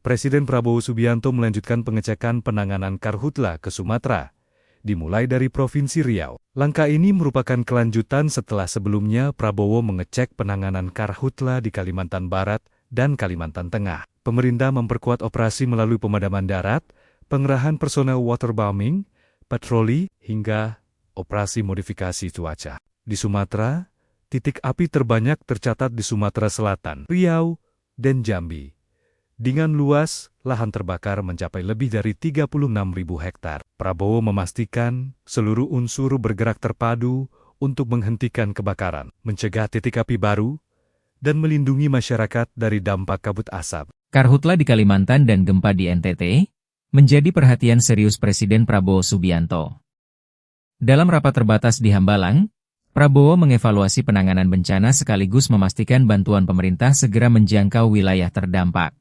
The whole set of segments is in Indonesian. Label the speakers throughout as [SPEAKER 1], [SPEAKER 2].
[SPEAKER 1] Presiden Prabowo Subianto melanjutkan pengecekan penanganan karhutla ke Sumatera, dimulai dari Provinsi Riau. Langkah ini merupakan kelanjutan setelah sebelumnya Prabowo mengecek penanganan karhutla di Kalimantan Barat dan Kalimantan Tengah. Pemerintah memperkuat operasi melalui pemadaman darat, pengerahan personel waterbombing, patroli, hingga operasi modifikasi cuaca. Di Sumatera, titik api terbanyak tercatat di Sumatera Selatan, Riau, dan Jambi. Dengan luas, lahan terbakar mencapai lebih dari 36.000 hektar. Prabowo memastikan seluruh unsur bergerak terpadu untuk menghentikan kebakaran, mencegah titik api baru, dan melindungi masyarakat dari dampak kabut asap.
[SPEAKER 2] Karhutla di Kalimantan dan gempa di NTT menjadi perhatian serius Presiden Prabowo Subianto. Dalam rapat terbatas di Hambalang, Prabowo mengevaluasi penanganan bencana sekaligus memastikan bantuan pemerintah segera menjangkau wilayah terdampak.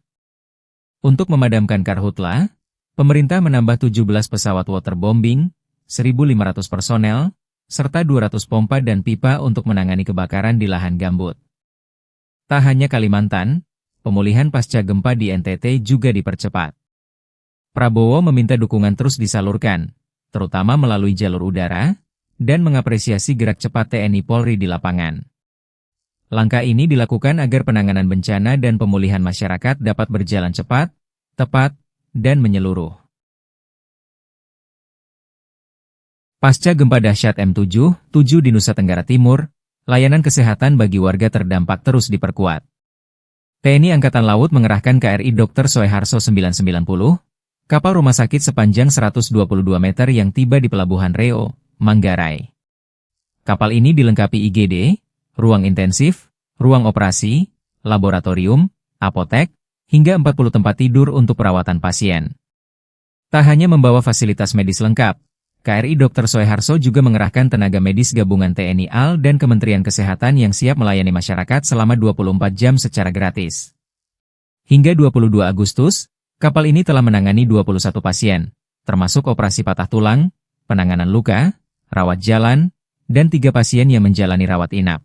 [SPEAKER 2] Untuk memadamkan karhutla, pemerintah menambah 17 pesawat waterbombing, 1.500 personel, serta 200 pompa dan pipa untuk menangani kebakaran di lahan gambut. Tak hanya Kalimantan, pemulihan pasca gempa di NTT juga dipercepat. Prabowo meminta dukungan terus disalurkan, terutama melalui jalur udara, dan mengapresiasi gerak cepat TNI Polri di lapangan. Langkah ini dilakukan agar penanganan bencana dan pemulihan masyarakat dapat berjalan cepat, tepat, dan menyeluruh. Pasca gempa dahsyat M7 di Nusa Tenggara Timur, layanan kesehatan bagi warga terdampak terus diperkuat. TNI Angkatan Laut mengerahkan KRI Dr. Soeharto 990, kapal rumah sakit sepanjang 122 meter yang tiba di Pelabuhan Reo, Manggarai. Kapal ini dilengkapi IGD, ruang intensif, ruang operasi, laboratorium, apotek, hingga 40 tempat tidur untuk perawatan pasien. Tak hanya membawa fasilitas medis lengkap, KRI Dr. Soeharto juga mengerahkan tenaga medis gabungan TNI AL dan Kementerian Kesehatan yang siap melayani masyarakat selama 24 jam secara gratis. Hingga 22 Agustus, kapal ini telah menangani 21 pasien, termasuk operasi patah tulang, penanganan luka, rawat jalan, dan 3 pasien yang menjalani rawat inap.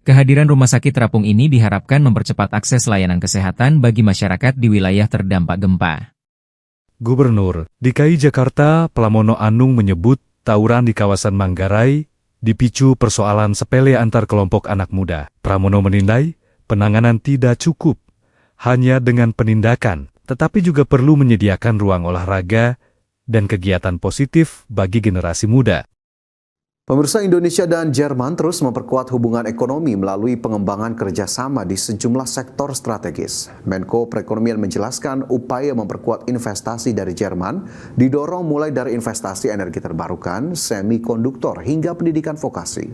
[SPEAKER 2] Kehadiran rumah sakit terapung ini diharapkan mempercepat akses layanan kesehatan bagi masyarakat di wilayah terdampak gempa.
[SPEAKER 1] Gubernur DKI Jakarta Pramono Anung menyebut tawuran di kawasan Manggarai dipicu persoalan sepele antar kelompok anak muda. Pramono menilai penanganan tidak cukup hanya dengan penindakan, tetapi juga perlu menyediakan ruang olahraga dan kegiatan positif bagi generasi muda.
[SPEAKER 3] Pemirsa, Indonesia dan Jerman terus memperkuat hubungan ekonomi melalui pengembangan kerjasama di sejumlah sektor strategis. Menko Perekonomian menjelaskan upaya memperkuat investasi dari Jerman didorong mulai dari investasi energi terbarukan, semikonduktor, hingga pendidikan vokasi.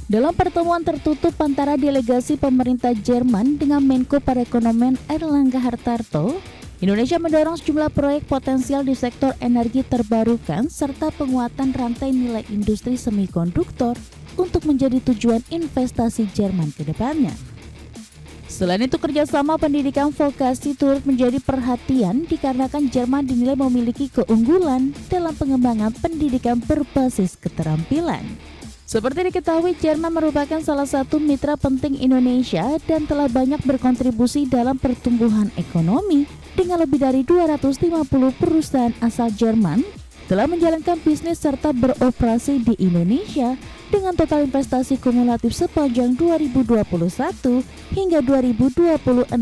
[SPEAKER 4] Dalam pertemuan tertutup antara delegasi pemerintah Jerman dengan Menko Perekonomian Airlangga Hartarto, Indonesia mendorong sejumlah proyek potensial di sektor energi terbarukan serta penguatan rantai nilai industri semikonduktor untuk menjadi tujuan investasi Jerman ke depannya. Selain itu, kerjasama pendidikan vokasi turut menjadi perhatian dikarenakan Jerman dinilai memiliki keunggulan dalam pengembangan pendidikan berbasis keterampilan. Seperti diketahui, Jerman merupakan salah satu mitra penting Indonesia dan telah banyak berkontribusi dalam pertumbuhan ekonomi dengan lebih dari 250 perusahaan asal Jerman telah menjalankan bisnis serta beroperasi di Indonesia dengan total investasi kumulatif sepanjang 2021 hingga 2026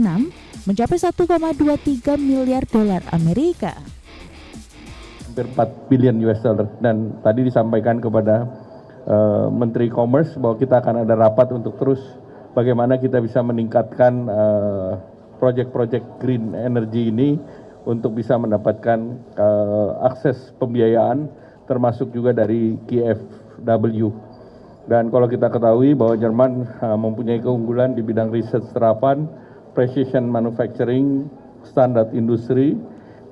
[SPEAKER 4] mencapai 1,23 miliar dolar Amerika.
[SPEAKER 5] Hampir 4 billion US dollar, dan tadi disampaikan kepada Menteri Commerce bahwa kita akan ada rapat untuk terus bagaimana kita bisa meningkatkan proyek-proyek green energy ini untuk bisa mendapatkan akses pembiayaan termasuk juga dari KfW. Dan kalau kita ketahui bahwa Jerman mempunyai keunggulan di bidang riset terapan, precision manufacturing, standar industri,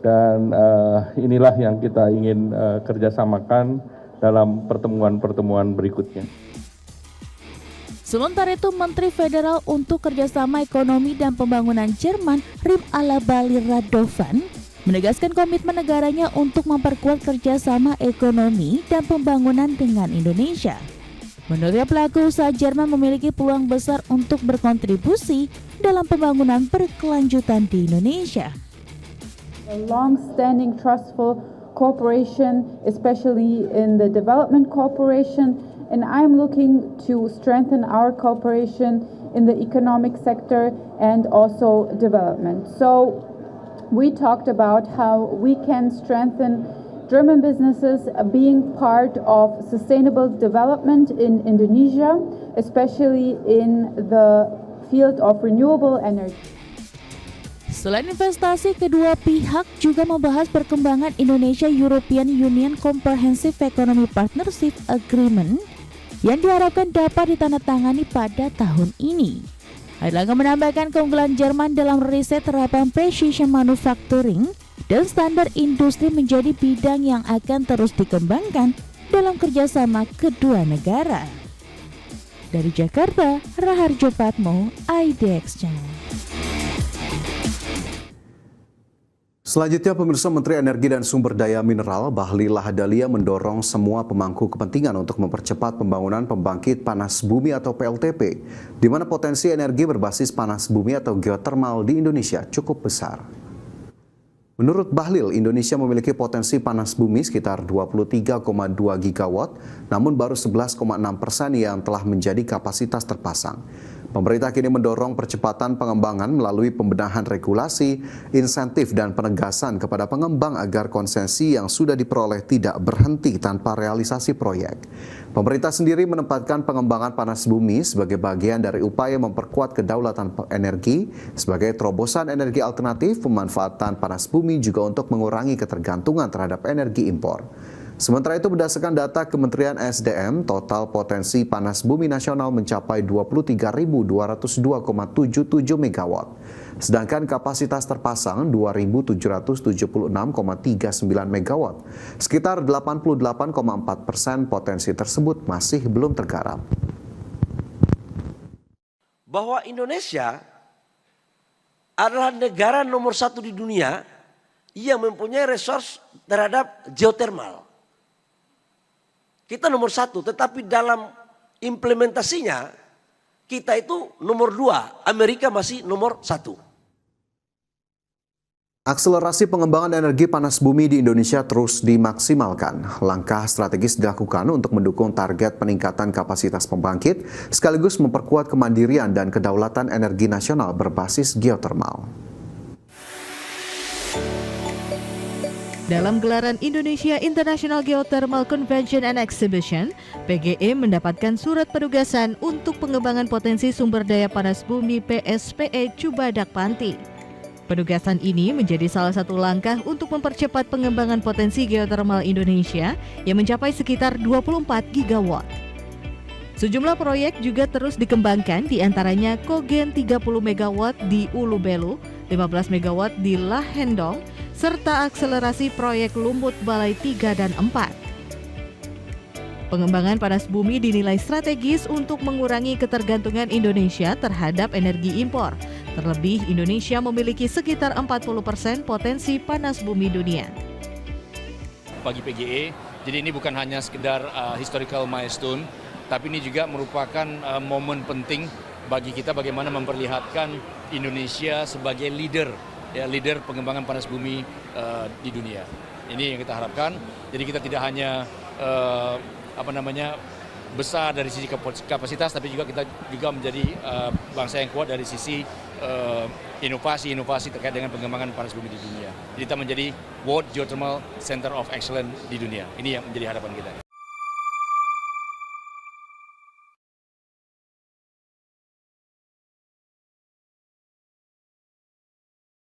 [SPEAKER 5] dan inilah yang kita ingin kerjasamakan dalam pertemuan-pertemuan berikutnya.
[SPEAKER 4] Sementara itu, Menteri Federal untuk Kerjasama Ekonomi dan Pembangunan Jerman, Rim Alabali Radovan, menegaskan komitmen negaranya untuk memperkuat kerjasama ekonomi dan pembangunan dengan Indonesia. Menurutnya, pelaku usaha Jerman memiliki peluang besar untuk berkontribusi dalam pembangunan berkelanjutan di Indonesia.
[SPEAKER 6] A long-standing trustful cooperation, especially in the development cooperation, and I'm looking to strengthen our cooperation in the economic sector and also development. So we talked about how we can strengthen German businesses being part of sustainable development in Indonesia, especially in the field of renewable energy.
[SPEAKER 4] Selain investasi, kedua pihak juga membahas perkembangan Indonesia-European Union Comprehensive Economy Partnership Agreement yang diharapkan dapat ditandatangani pada tahun ini. Airlangga menambahkan keunggulan Jerman dalam riset terapan precision manufacturing dan standar industri menjadi bidang yang akan terus dikembangkan dalam kerjasama kedua negara. Dari Jakarta, Raharjo Patmo, IDX Channel.
[SPEAKER 3] Selanjutnya, pemirsa, Menteri Energi dan Sumber Daya Mineral Bahlil Lahadalia mendorong semua pemangku kepentingan untuk mempercepat pembangunan pembangkit panas bumi atau PLTP, di mana potensi energi berbasis panas bumi atau geotermal di Indonesia cukup besar. Menurut Bahlil, Indonesia memiliki potensi panas bumi sekitar 23,2 gigawatt, namun baru 11,6% yang telah menjadi kapasitas terpasang. Pemerintah kini mendorong percepatan pengembangan melalui pembenahan regulasi, insentif, dan penegasan kepada pengembang agar konsesi yang sudah diperoleh tidak berhenti tanpa realisasi proyek. Pemerintah sendiri menempatkan pengembangan panas bumi sebagai bagian dari upaya memperkuat kedaulatan energi sebagai terobosan energi alternatif. Pemanfaatan panas bumi juga untuk mengurangi ketergantungan terhadap energi impor. Sementara itu, berdasarkan data Kementerian SDM, total potensi panas bumi nasional mencapai 23.202,77 megawatt. Sedangkan kapasitas terpasang 2.776,39 megawatt. Sekitar 88,4% potensi tersebut masih belum tergarap.
[SPEAKER 7] Bahwa Indonesia adalah negara nomor 1 di dunia yang mempunyai resource terhadap geotermal. Kita nomor 1, tetapi dalam implementasinya kita itu nomor 2, Amerika masih nomor 1.
[SPEAKER 3] Akselerasi pengembangan energi panas bumi di Indonesia terus dimaksimalkan. Langkah strategis dilakukan untuk mendukung target peningkatan kapasitas pembangkit, sekaligus memperkuat kemandirian dan kedaulatan energi nasional berbasis geotermal.
[SPEAKER 8] Dalam gelaran Indonesia International Geothermal Convention and Exhibition, PGE mendapatkan surat penugasan untuk pengembangan potensi sumber daya panas bumi PSPE Cubadak Panti. Penugasan ini menjadi salah satu langkah untuk mempercepat pengembangan potensi geotermal Indonesia yang mencapai sekitar 24 gigawatt. Sejumlah proyek juga terus dikembangkan, diantaranya Kogen 30 megawatt di Ulu Belu, 15 megawatt di Lahendong, serta akselerasi proyek Lumbut Balai 3 dan 4. Pengembangan panas bumi dinilai strategis untuk mengurangi ketergantungan Indonesia terhadap energi impor. Terlebih, Indonesia memiliki sekitar 40% potensi panas bumi dunia.
[SPEAKER 9] Bagi PGE, jadi ini bukan hanya sekedar historical milestone, tapi ini juga merupakan momen penting bagi kita bagaimana memperlihatkan Indonesia sebagai leader pengembangan panas bumi di dunia. Ini yang kita harapkan. Jadi kita tidak hanya besar dari sisi kapasitas, tapi juga kita juga menjadi bangsa yang kuat dari sisi inovasi terkait dengan pengembangan panas bumi di dunia. Jadi kita menjadi World Geothermal Center of Excellence di dunia. Ini yang menjadi harapan kita.